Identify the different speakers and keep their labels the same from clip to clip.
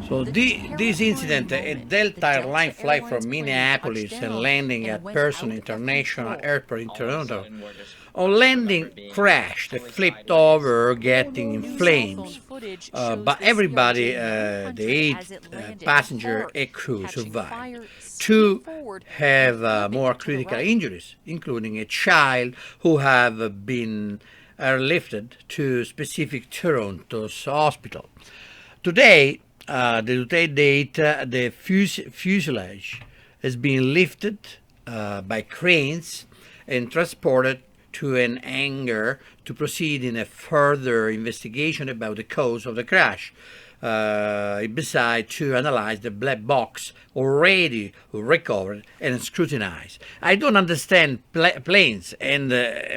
Speaker 1: So this incident, a Delta Airlines flight from Minneapolis and landing at Pearson International Airport in Toronto. On landing, crashed, flipped over, getting in flames. But everybody, the 8 passenger and crew survived. 2 have more critical injuries, including a child who have been airlifted to specific Toronto's hospital. Today, the date, the fuselage has been lifted by cranes and transported to an hangar to proceed in a further investigation about the cause of the crash. Besides to analyze the black box already recovered and scrutinized. I don't understand planes and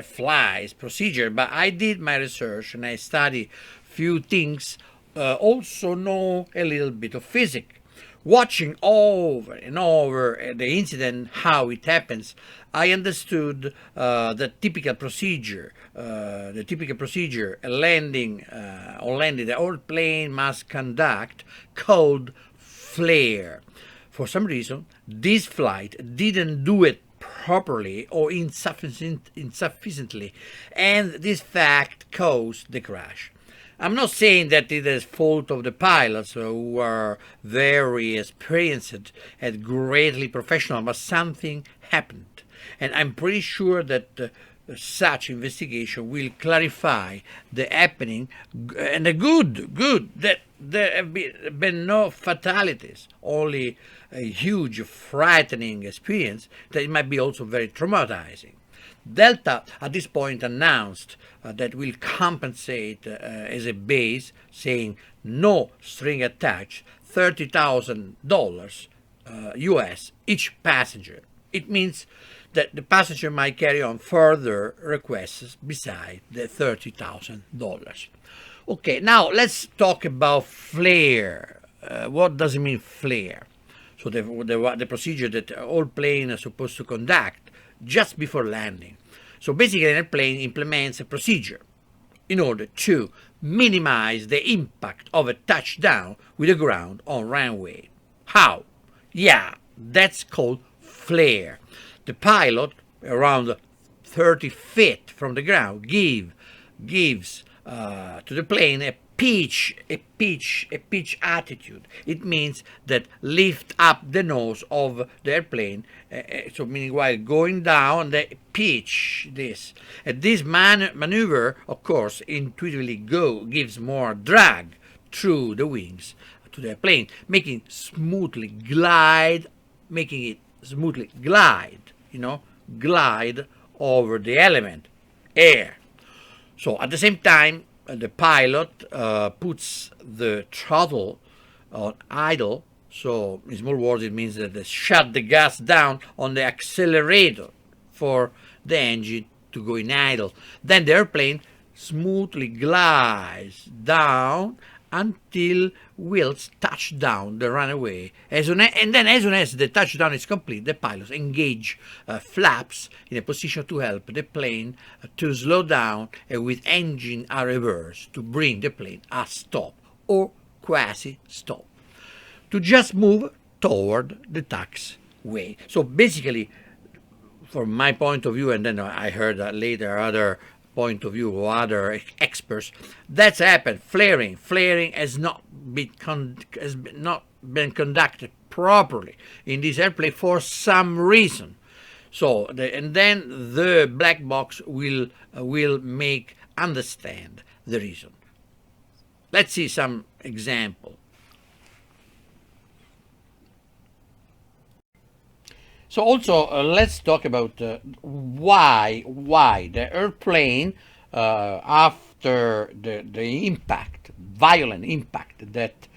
Speaker 1: flights procedure, but I did my research and I study few things. Also know a little bit of physics. Watching over and over the incident, how it happens, I understood the typical procedure. Landing on landing, the whole plane must conduct called flare. For some reason, this flight didn't do it properly or insufficiently, and this fact caused the crash. I'm not saying that it is fault of the pilots who are very experienced and greatly professional, but something happened. And I'm pretty sure that such investigation will clarify the happening and the good, that there have been no fatalities, only a huge, frightening experience that might be also very traumatizing. Delta at this point announced that will compensate as a base, saying no string attached, $30,000 US each passenger. It means that the passenger might carry on further requests beside the $30,000. Okay, now let's talk about flare. What does it mean, flare? So the procedure that all planes are supposed to conduct just before landing. So basically an airplane implements a procedure in order to minimize the impact of a touchdown with the ground on runway. How? Yeah, that's called flare. The pilot, around 30 feet from the ground, gives to the plane a pitch attitude. It means that lift up the nose of the airplane, so meaning while going down, they pitch this. And this maneuver, of course, intuitively gives more drag through the wings to the plane, making it smoothly glide, glide over the element, air. So at the same time, the pilot puts the throttle on idle. So in small words, it means that they shut the gas down on the accelerator for the engine to go in idle. Then the airplane smoothly glides down until wheels touch down the runway. And then as soon as the touchdown is complete, the pilots engage flaps in a position to help the plane to slow down with engine at reverse to bring the plane a stop or quasi-stop, to just move toward the taxiway. So basically, from my point of view, and then I heard that later other point of view or other experts, that's happened. Flaring has not been conducted properly in this airplane for some reason. So and then the black box will make understand the reason. Let's see some example. So also let's talk about why the airplane after the impact, violent impact that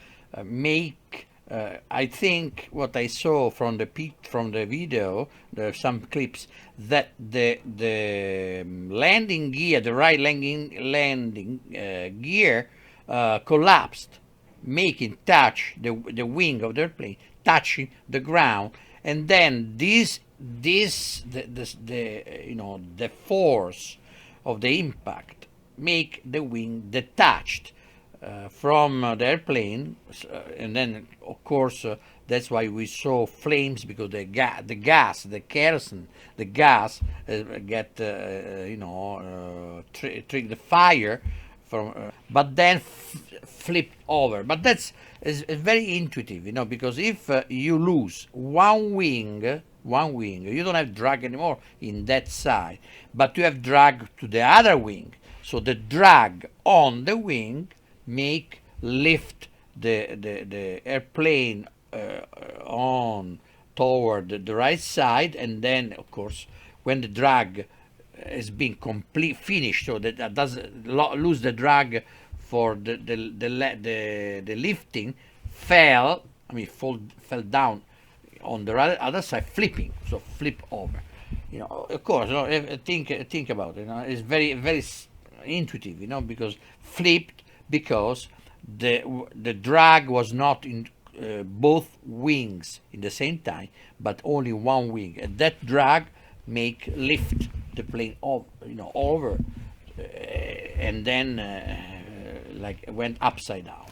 Speaker 1: make I think what I saw from the video, there are some clips that the landing gear, the right landing gear collapsed, making touch the wing of the airplane, touching the ground. And then the force of the impact make the wing detached from the airplane, and then of course that's why we saw flames, because the kerosene, the gas get trigger the fire from, but then flip over. But that's is very intuitive, because if you lose one wing, you don't have drag anymore in that side, but you have drag to the other wing. So the drag on the wing make lift the airplane on toward the right side, and then of course when the drag has been complete finished, so that doesn't lose the drag for the lifting, fell down on the other side, flipping, so flip over. Of course, think about it. It's very very intuitive, because flipped, because the drag was not in both wings in the same time, but only one wing, and that drag make lift the plane over, and then like went upside down.